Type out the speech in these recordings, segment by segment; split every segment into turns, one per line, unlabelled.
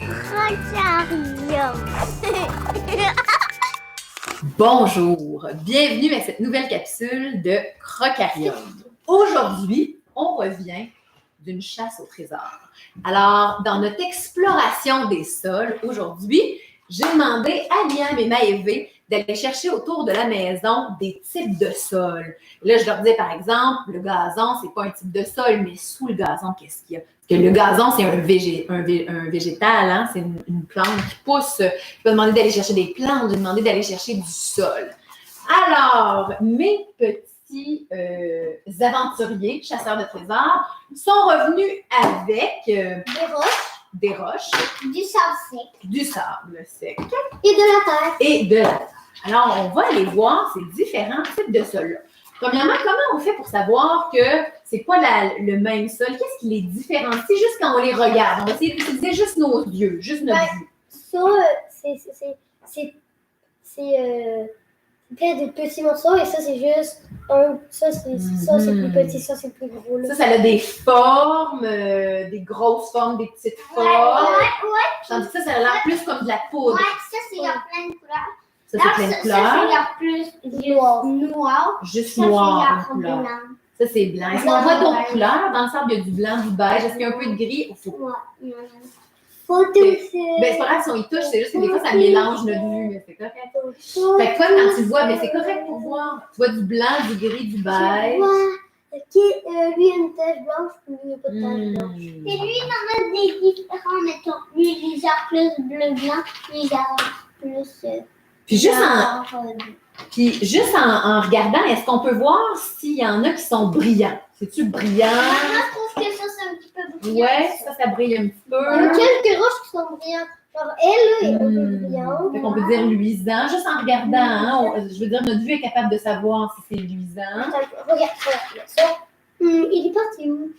Rotarium.
Bonjour, bienvenue à cette nouvelle capsule de Crocarium. Aujourd'hui, on revient d'une chasse au trésor. Alors, dans notre exploration des sols, aujourd'hui, j'ai demandé à Liam et Maëvé d'aller chercher autour de la maison des types de sols. Là, je leur disais, par exemple, le gazon, c'est pas un type de sol, mais sous le gazon, qu'est-ce qu'il y a? Parce que le gazon, c'est un végétal, hein? C'est une plante qui pousse. Je vais demander d'aller chercher des plantes, je vais demander d'aller chercher du sol. Alors, mes petits aventuriers, chasseurs de trésors, sont revenus avec
Des roches,
des roches,
du sable sec
du sable sec
et de la terre.
et de la terre. Alors, on va aller voir ces différents types de sols-là. Premièrement, comment on fait pour savoir que c'est pas le même sol? Qu'est-ce qui les différencie juste quand on les regarde? On va essayer d'utiliser juste nos yeux, juste notre vue.
Ça, c'est plein de petits morceaux et ça, c'est juste un. Ça, c'est plus petit, ça, c'est plus gros. Là.
Ça a des formes, des grosses formes, des petites formes.
Ouais.
Tandis que ça a l'air plus comme de la poudre.
Ouais, ça, c'est il y a plein de couleurs.
Ça, c'est plein de
Ça,
couleurs.
c'est il y a plus noir.
Juste
Ça,
noir,
c'est
une couleur.
blanc.
Ça, c'est blanc. Est-ce qu'on voit d'autres couleurs? Dans le sable, il y a du blanc, du beige. Est-ce qu'il y a un peu de gris?
Ouais. Faut toucher.
Ben, c'est pas grave si on y touche, c'est juste que des fois, ça mélange notre vue, mais c'est correct. Fait que toi, quand tu le vois, ben, c'est correct pour voir. Tu vois du blanc, du gris, du beige.
Ouais. Lui, a une tache blanche, lui, il n'a pas de tache blanche. Et lui, il en a des différents, mettons. Lui, il a plus bleu-blanc, lui, il a plus.
Puis juste en regardant, est-ce qu'on peut voir s'il y en a qui sont brillants? C'est-tu brillant?
Moi, je trouve que ça, c'est un petit peu brillant.
Ouais, ça brille un petit
Il y a
peu.
quelques roches qui sont brillantes. Genre, elle, là, est un peu brillante.
Fait qu'on peut dire luisant, juste en regardant. Hein, je veux dire, notre vue est capable de savoir si c'est luisant.
Attends, regarde ça. Il est parti où?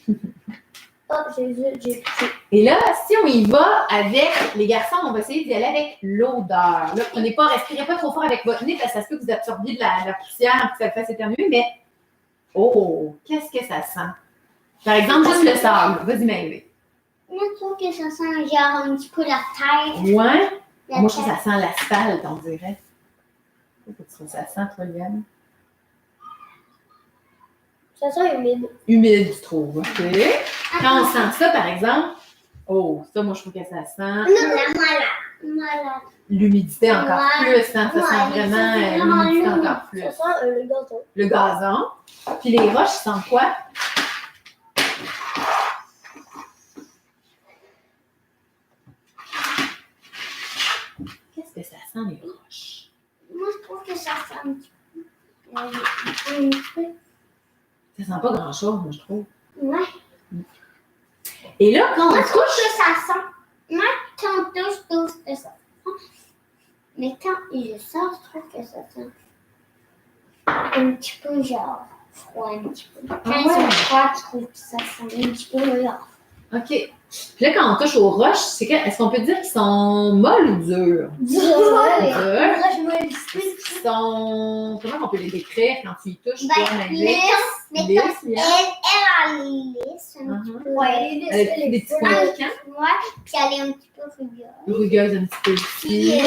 J'ai.
Et là, si on y va avec les garçons, on va essayer d'y aller avec l'odeur. Là, respirez pas trop fort avec votre nez parce que ça se peut que vous absorbiez de la poussière et que ça vous fasse éternuer, mais oh, qu'est-ce que ça sent? Par exemple, juste le sable. Vas-y, Maëvé.
Moi, je trouve que ça sent genre un petit peu la terre.
Ouais?
La
Moi, je trouve
terre.
que ça sent l'asphalte, on dirait. Qu'est-ce que ça sent, toi, Liam?
Ça sent humide.
Humide, tu trouves, OK? Quand on sent ça, par exemple, oh, ça, moi, je trouve que ça sent
Malade.
l'humidité encore
Ouais.
plus. Hein? Ça sent vraiment l'humidité encore plus.
Ça sent le gâteau.
Le gazon. Puis les roches, ça sent quoi? Qu'est-ce que ça sent, les roches?
Moi, je trouve que ça sent un petit peu.
Ça sent pas grand-chose, moi, je trouve.
Ouais.
Et là, quand on
Moi, je trouve
touche...
que ça sent. Moi, quand on touche, je trouve que ça sent. Mais quand je sors, je trouve que ça sent un petit peu genre froid, un petit peu. Quand ils sont froids, je trouve que ça sent un petit peu genre.
OK. Puis là, quand on touche aux roches, est-ce qu'on peut dire qu'ils sont molles ou durs?
Durs.
Ils sont... Comment on peut les décrire quand tu y touches? toi, Maëvé?
Mettons,
Lisse,
elle a lisse, un petit peu.
Elle a des petits points piquants.
Ouais, puis elle est un petit peu rugueuse.
Rugueuse un petit peu
Puis
ici.
elle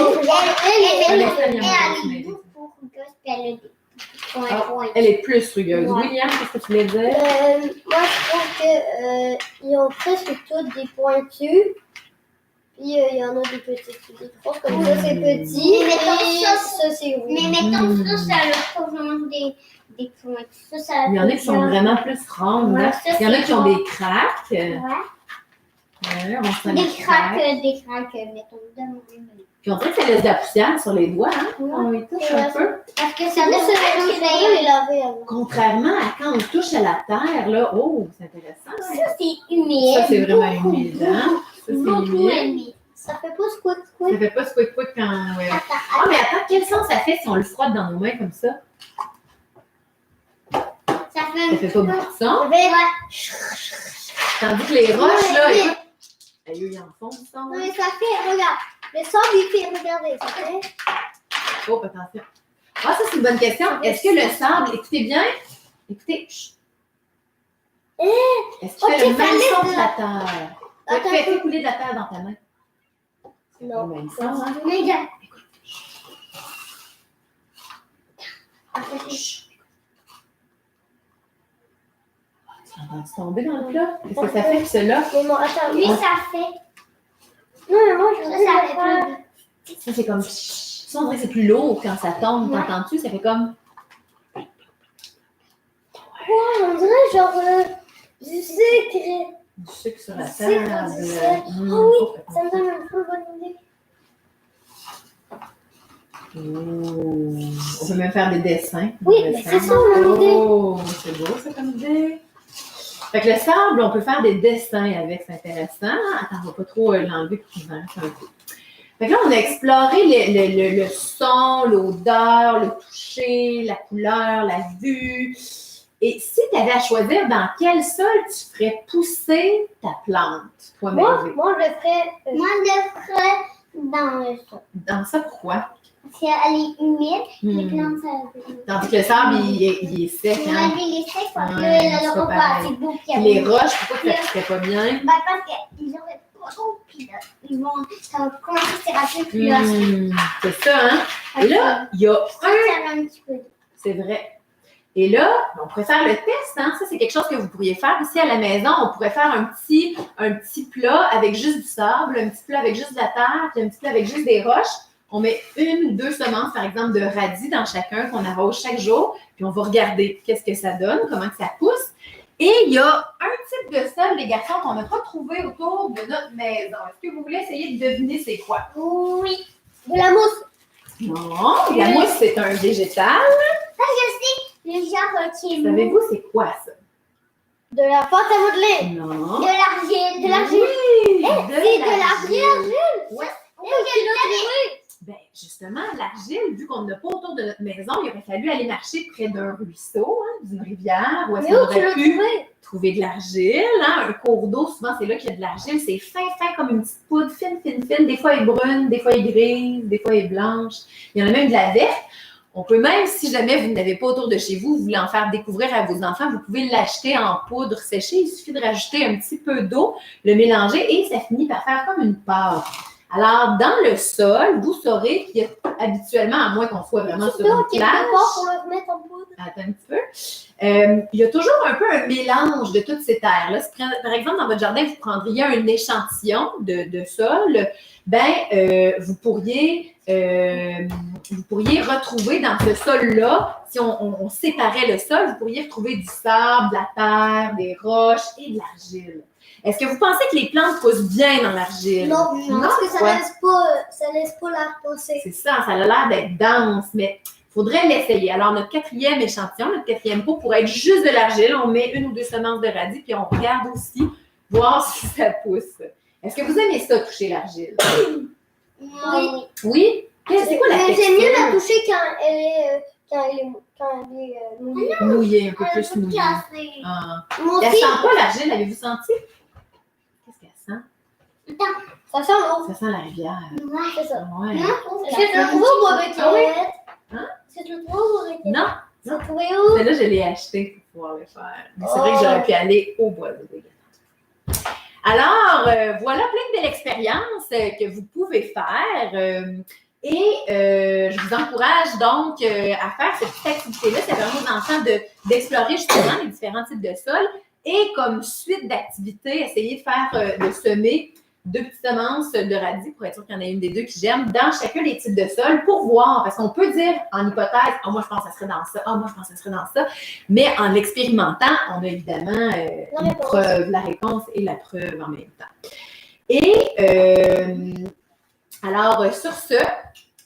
Maëvé.
est beaucoup rugueuse, puis elle a des points.
Elle est plus rugueuse.
Ouais.
William, qu'est-ce que tu voulais dire?
Moi, je trouve que ils ont presque toutes des pointus. Puis il y en a des petites, des grosses, comme ça, c'est petit.
Mais mettons
ça, c'est rouge.
Mais mettons ça a vraiment des points. Ça
Il y en a qui sont vraiment plus rondes.
Ouais,
hein.
ça,
Il y en a
c'est
qui ont
bon.
des craques.
Ouais.
Ouais, on sent
Des
les
craques, mettons, de mon
Puis on dirait que ça laisse de la poussière sur les doigts, hein?
Ouais.
On y touche un peu.
Parce que
Ça
ça
laisse
laisse
les laver avant.
Contrairement à quand on touche à la terre, là, oh, c'est intéressant.
Ça, c'est humide.
Ça, c'est vraiment humide, hein? Ça, c'est
Beaucoup
humide.
humide.
Ça fait pas squat.
Ça fait pas squick quand... Ouais. Ah, mais attends, quel sens ça fait si on le frotte dans nos mains comme ça?
Ça fait
Ça
un
fait pas beaucoup de son.
Ouais.
Tandis que les roches, là,
Ouais.
écoute, ils en font du son.
Non, mais ça fait, regarde. Le sable, il fait, regardez, ça fait.
Oh, attention. Ah, ça, c'est une bonne question. Est-ce que le sable, écoutez bien, écoutez, chut. Est-ce qu'il fait
ok,
le même
ça
son
laisse
que la terre?
Attends,
Fais couler de la terre dans ta main.
Non.
Même ça, hein?
Mais regarde.
Tu l'entends tomber dans le plat? Qu'est-ce que ça fait que cela?
Maman, attends.
Lui, ça fait.
Non, mais moi, je veux
Ça
ça
fait
pas.
plus.
Ça, c'est comme. Ça, on dirait que c'est plus lourd quand ça tombe.
Ouais.
T'entends-tu? Ça fait comme.
Ouais, on dirait genre du sucre.
Du sucre sur la
Du sucre,
table.
du sucre.
Mmh.
Oh oui,
Oh,
ça me donne un peu bonne idée.
Oh. On peut même faire des dessins.
Oui,
Des
mais
dessins.
c'est ça, mon idée.
Oh, c'est beau, ça, comme idée. Fait que le sable, on peut faire des dessins avec, c'est intéressant. Attends, on va pas trop l'enlever pour qu'il en reste un peu. Fait que là, on a exploré le son, l'odeur, le toucher, la couleur, la vue. Et si tu avais à choisir dans quel sol tu ferais pousser ta plante, toi, Merveille?
Moi, je le ferais.
Moi, je le ferais dans le sol.
Dans ça, pourquoi?
Parce qu'elle est humide, les
Hmm.
plantes, ça.
Tandis que le sable, il est sec.
On
Hein?
a dit les secs, parce que
Ouais,
elle
c'est
n'aura
pas
pas
pareil.
assez beau.
Puis les roches, pourquoi ça ne serait pas bien?
Bah, parce qu'ils auraient pas trop, puis là, ils vont. Ça va commencer à s'éraper, puis là,
C'est ça, hein? Et là, il y a
ça va un petit peu.
C'est vrai. Et là, on pourrait faire le test, hein? Ça, c'est quelque chose que vous pourriez faire aussi à la maison. On pourrait faire un petit plat avec juste du sable, un petit plat avec juste de la terre, puis un petit plat avec juste des roches. On met 1 ou 2 semences, par exemple, de radis dans chacun qu'on arrose chaque jour, puis on va regarder qu'est-ce que ça donne, comment que ça pousse. Et il y a un type de sol, les garçons, qu'on n'a pas trouvé autour de notre maison. Est-ce que vous voulez essayer de deviner c'est quoi?
Oui.
De la mousse.
Non, la mousse, c'est un végétal.
Le genre qui est mou.
Savez-vous c'est quoi ça?
De la pâte à modeler.
Non.
De l'argile. De l'argile.
Oui,
C'est de l'argile.
Ouais. Ben, justement, l'argile, vu qu'on n'a pas autour de notre maison, il aurait fallu aller marcher près d'un ruisseau, hein, d'une rivière, où est-ce
Mais
qu'on
où tu
aurait
l'as
pu
trouvé?
trouver de l'argile. Hein, un cours d'eau, souvent, c'est là qu'il y a de l'argile. C'est fin comme une petite poudre, fine. Des fois, elle est brune, des fois, elle est grise, des fois, elle est blanche. Il y en a même de la verte. On peut même, si jamais vous n'avez pas autour de chez vous, vous voulez en faire découvrir à vos enfants, vous pouvez l'acheter en poudre séchée. Il suffit de rajouter un petit peu d'eau, le mélanger et ça finit par faire comme une pâte. Alors, dans le sol, vous saurez qu'il y a habituellement, à moins qu'on soit vraiment sur une
Quelque
plage,
part pour le remettre en poudre.
attends un petit peu, il y a toujours un peu un mélange de toutes ces terres-là. Si, par exemple, dans votre jardin, vous prendriez un échantillon de sol, vous pourriez retrouver dans ce sol-là, si on séparait le sol, vous pourriez retrouver du sable, de la terre, des roches et de l'argile. Est-ce que vous pensez que les plantes poussent bien dans l'argile?
Non, parce que ça
Ouais.
laisse pas l'air passer.
C'est ça, ça a l'air d'être dense, mais il faudrait l'essayer. Alors, notre 4e échantillon, notre 4e pot pourrait être juste de l'argile. On met 1 ou 2 semences de radis, puis on regarde aussi, voir si ça pousse. Est-ce que vous aimez ça, toucher l'argile?
Oui.
Oui? C'est quoi la
Mais
texture?
c'est mieux la toucher quand elle est mouillée.
Mouillée, un peu
Elle
plus
est toute
mouillée.
cassée.
Ah.
Moi
Elle
aussi,
sent pas l'argile, avez-vous senti? Qu'est-ce qu'elle sent?
ça sent l'eau.
Ça sent la rivière.
Ouais.
C'est ça.
Ouais.
Moi, je trouve
Est-ce que tu l'as trouvé au bois avec
Ah oui?
Hein?
Hein?
Est-ce que tu l'as trouvé au bois avec
Non,
Tu l'as trouvé où?
celle-là, je l'ai achetée pour pouvoir le faire. Mais c'est vrai que j'aurais pu aller au bois de Béguin. Alors, voilà plein de belles expériences que vous pouvez faire. Je vous encourage donc à faire cette petite activité-là. Ça permet aux enfants d'explorer justement les différents types de sols. Et comme suite d'activités, essayer de faire, de semer 2 petites semences de radis pour être sûr qu'il y en a une des 2 qui germe dans chacun des types de sols pour voir. Parce qu'on peut dire en hypothèse, « Ah, moi, je pense que ça serait dans ça. Ah, moi, je pense que ça serait dans ça. » Mais en l'expérimentant, on a évidemment une preuve, la réponse et la preuve en même temps. Et alors, sur ce,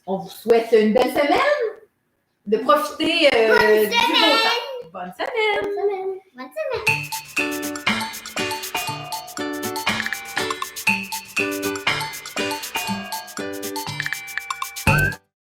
on vous souhaite une belle semaine, de profiter du beau temps. Bonne semaine!
Bonne semaine.